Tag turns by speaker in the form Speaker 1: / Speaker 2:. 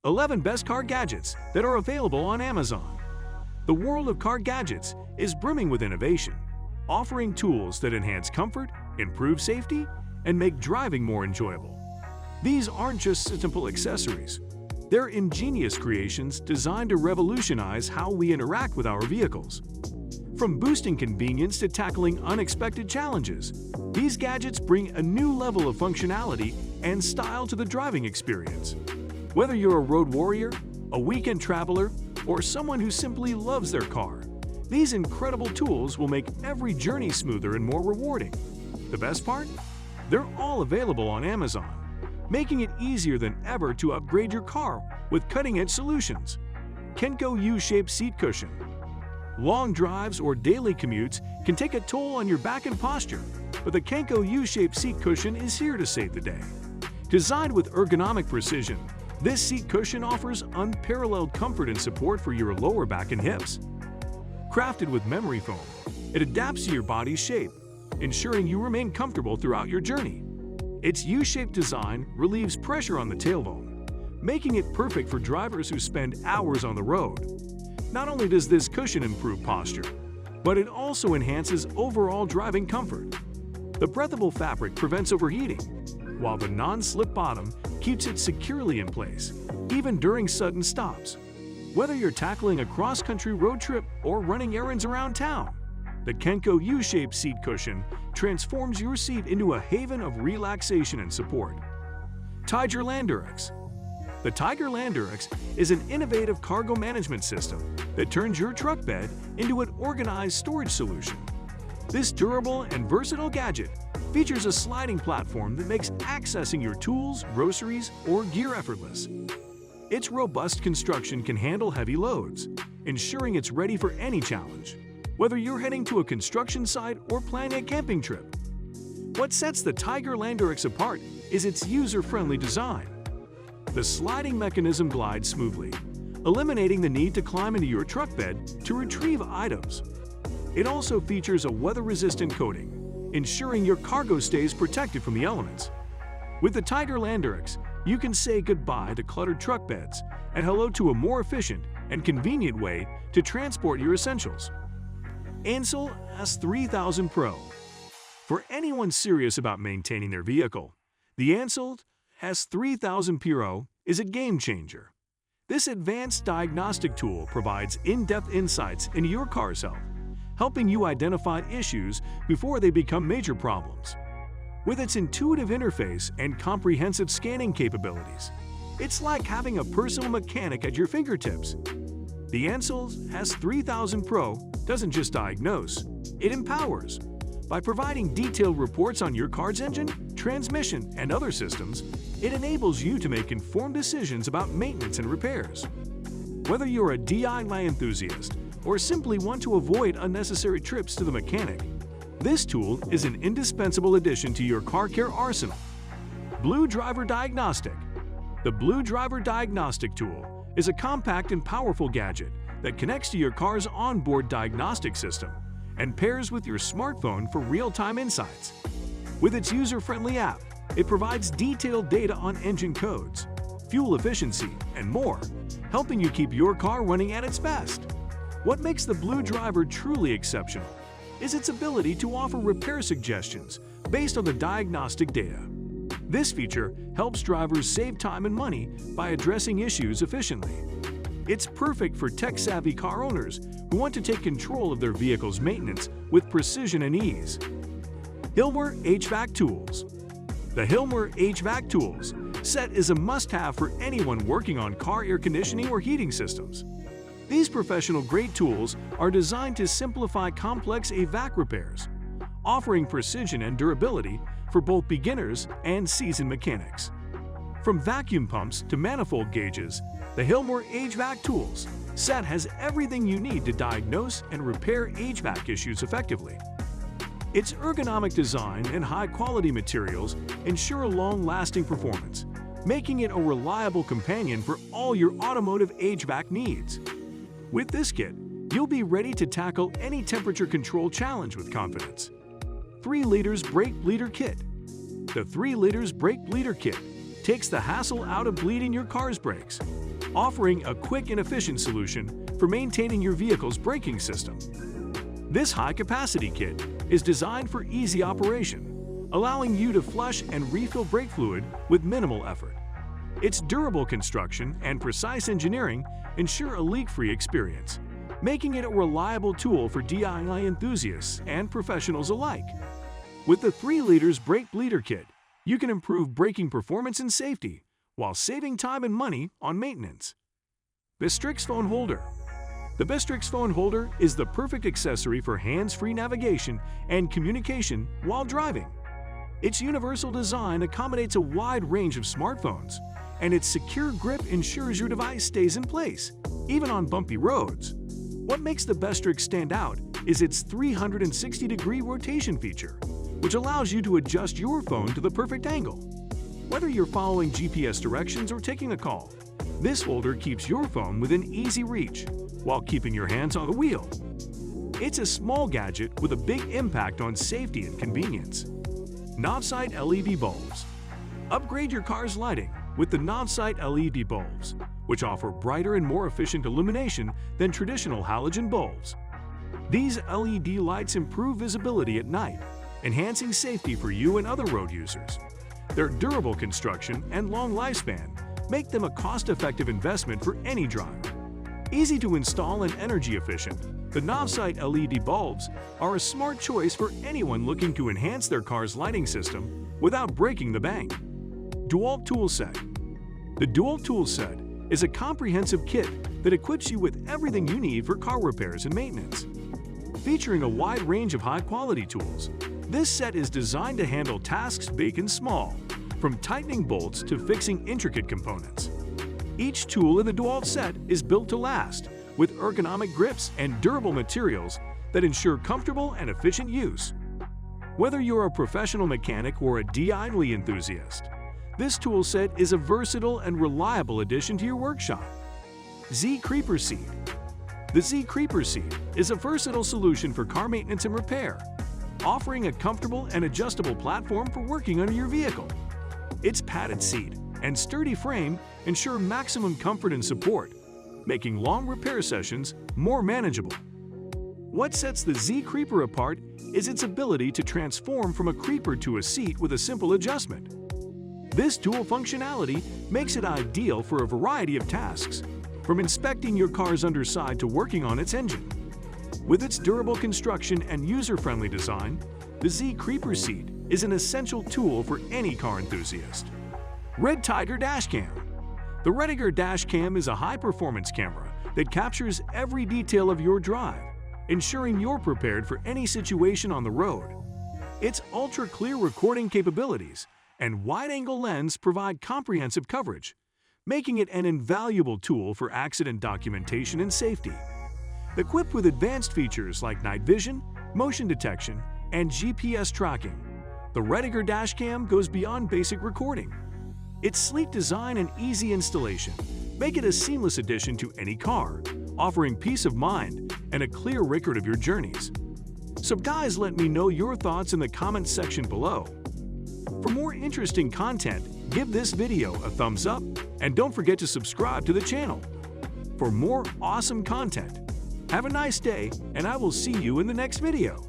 Speaker 1: 11 best car gadgets that are available on Amazon. The world of car gadgets is brimming with innovation, offering tools that enhance comfort, improve safety, and make driving more enjoyable. These aren't just simple accessories. They're ingenious creations designed to revolutionize how we interact with our vehicles. From boosting convenience to tackling unexpected challenges, these gadgets bring a new level of functionality and style to the driving experience. Whether you're a road warrior, a weekend traveler, or someone who simply loves their car, these incredible tools will make every journey smoother and more rewarding. The best part? They're all available on Amazon, making it easier than ever to upgrade your car with cutting-edge solutions. Kenko U-shaped seat cushion. Long drives or daily commutes can take a toll on your back and posture, but the Kenko U-shaped seat cushion is here to save the day. Designed with ergonomic precision, this seat cushion offers unparalleled comfort and support for your lower back and hips. Crafted with memory foam, it adapts to your body's shape, ensuring you remain comfortable throughout your journey. Its U-shaped design relieves pressure on the tailbone, making it perfect for drivers who spend hours on the road. Not only does this cushion improve posture, but it also enhances overall driving comfort. The breathable fabric prevents overheating, while the non-slip bottom keeps it securely in place, even during sudden stops. Whether you're tackling a cross-country road trip or running errands around town, the Kenko U-shaped seat cushion transforms your seat into a haven of relaxation and support. Tiger Landurex. The Tiger Landurex is an innovative cargo management system that turns your truck bed into an organized storage solution. This durable and versatile gadget features a sliding platform that makes accessing your tools, groceries, or gear effortless. Its robust construction can handle heavy loads, ensuring it's ready for any challenge, whether you're heading to a construction site or planning a camping trip. What sets the Tiger Landurex apart is its user-friendly design. The sliding mechanism glides smoothly, eliminating the need to climb into your truck bed to retrieve items. It also features a weather-resistant coating, ensuring your cargo stays protected from the elements. With the Tiger Landurex, you can say goodbye to cluttered truck beds and hello to a more efficient and convenient way to transport your essentials. Ansell S3000 Pro. For anyone serious about maintaining their vehicle, the Ansell S3000 Pro is a game changer. This advanced diagnostic tool provides in-depth insights into your car's health, helping you identify issues before they become major problems. With its intuitive interface and comprehensive scanning capabilities, it's like having a personal mechanic at your fingertips. The Ansell S3000 Pro doesn't just diagnose, it empowers. By providing detailed reports on your car's engine, transmission, and other systems, it enables you to make informed decisions about maintenance and repairs. Whether you're a DIY enthusiast or simply want to avoid unnecessary trips to the mechanic, this tool is an indispensable addition to your car care arsenal. Blue Driver Diagnostic. The Blue Driver Diagnostic tool is a compact and powerful gadget that connects to your car's onboard diagnostic system and pairs with your smartphone for real-time insights. With its user-friendly app, it provides detailed data on engine codes, fuel efficiency, and more, helping you keep your car running at its best. What makes the Blue Driver truly exceptional is its ability to offer repair suggestions based on the diagnostic data. This feature helps drivers save time and money by addressing issues efficiently. It's perfect for tech-savvy car owners who want to take control of their vehicle's maintenance with precision and ease. Hilmer HVAC Tools. The Hilmer HVAC Tools set is a must-have for anyone working on car air conditioning or heating systems. These professional-grade tools are designed to simplify complex HVAC repairs, offering precision and durability for both beginners and seasoned mechanics. From vacuum pumps to manifold gauges, the Hilmer HVAC Tools set has everything you need to diagnose and repair HVAC issues effectively. Its ergonomic design and high-quality materials ensure long-lasting performance, making it a reliable companion for all your automotive HVAC needs. With this kit, you'll be ready to tackle any temperature control challenge with confidence. 3 liters brake bleeder kit. The 3 liters brake bleeder kit takes the hassle out of bleeding your car's brakes. offering a quick and efficient solution for maintaining your vehicle's braking system. This high-capacity kit is designed for easy operation, allowing you to flush and refill brake fluid with minimal effort. Its durable construction and precise engineering ensure a leak-free experience, making it a reliable tool for DIY enthusiasts and professionals alike. With the 3 liters brake bleeder kit, you can improve braking performance and safety while saving time and money on maintenance. Bystrix Phone Holder. The Bystrix Phone Holder is the perfect accessory for hands-free navigation and communication while driving. Its universal design accommodates a wide range of smartphones, and its secure grip ensures your device stays in place, even on bumpy roads. What makes the Bystrix stand out is its 360-degree rotation feature, which allows you to adjust your phone to the perfect angle. Whether you're following GPS directions or taking a call, this holder keeps your phone within easy reach while keeping your hands on the wheel. It's a small gadget with a big impact on safety and convenience. Novsight LED bulbs. Upgrade your car's lighting with the Novsight LED bulbs, which offer brighter and more efficient illumination than traditional halogen bulbs. These LED lights improve visibility at night, enhancing safety for you and other road users. Their durable construction and long lifespan make them a cost-effective investment for any driver. Easy to install and energy efficient, the Novsight LED bulbs are a smart choice for anyone looking to enhance their car's lighting system without breaking the bank. DeWalt Tool Set. The DeWalt Tool Set is a comprehensive kit that equips you with everything you need for car repairs and maintenance. Featuring a wide range of high-quality tools, this set is designed to handle tasks big and small, from tightening bolts to fixing intricate components. Each tool in the DeWalt set is built to last, with ergonomic grips and durable materials that ensure comfortable and efficient use. Whether you're a professional mechanic or a DIY enthusiast, this tool set is a versatile and reliable addition to your workshop. Z Creeper Seat. The Z Creeper Seat is a versatile solution for car maintenance and repair, offering a comfortable and adjustable platform for working under your vehicle. Its padded seat and sturdy frame ensure maximum comfort and support, making long repair sessions more manageable. What sets the Z Creeper apart is its ability to transform from a creeper to a seat with a simple adjustment. This dual functionality makes it ideal for a variety of tasks, from inspecting your car's underside to working on its engine. With its durable construction and user-friendly design, the Z Creeper Seat is an essential tool for any car enthusiast. Red Tiger Dashcam. The Rediger Dashcam is a high-performance camera that captures every detail of your drive, ensuring you're prepared for any situation on the road. Its ultra-clear recording capabilities and wide-angle lens provide comprehensive coverage, making it an invaluable tool for accident documentation and safety. Equipped with advanced features like night vision, motion detection, and GPS tracking, the Rediger Dashcam goes beyond basic recording. Its sleek design and easy installation make it a seamless addition to any car, offering peace of mind and a clear record of your journeys. So guys, let me know your thoughts in the comments section below. For more interesting content, give this video a thumbs up and don't forget to subscribe to the channel. For more awesome content, have a nice day and I will see you in the next video.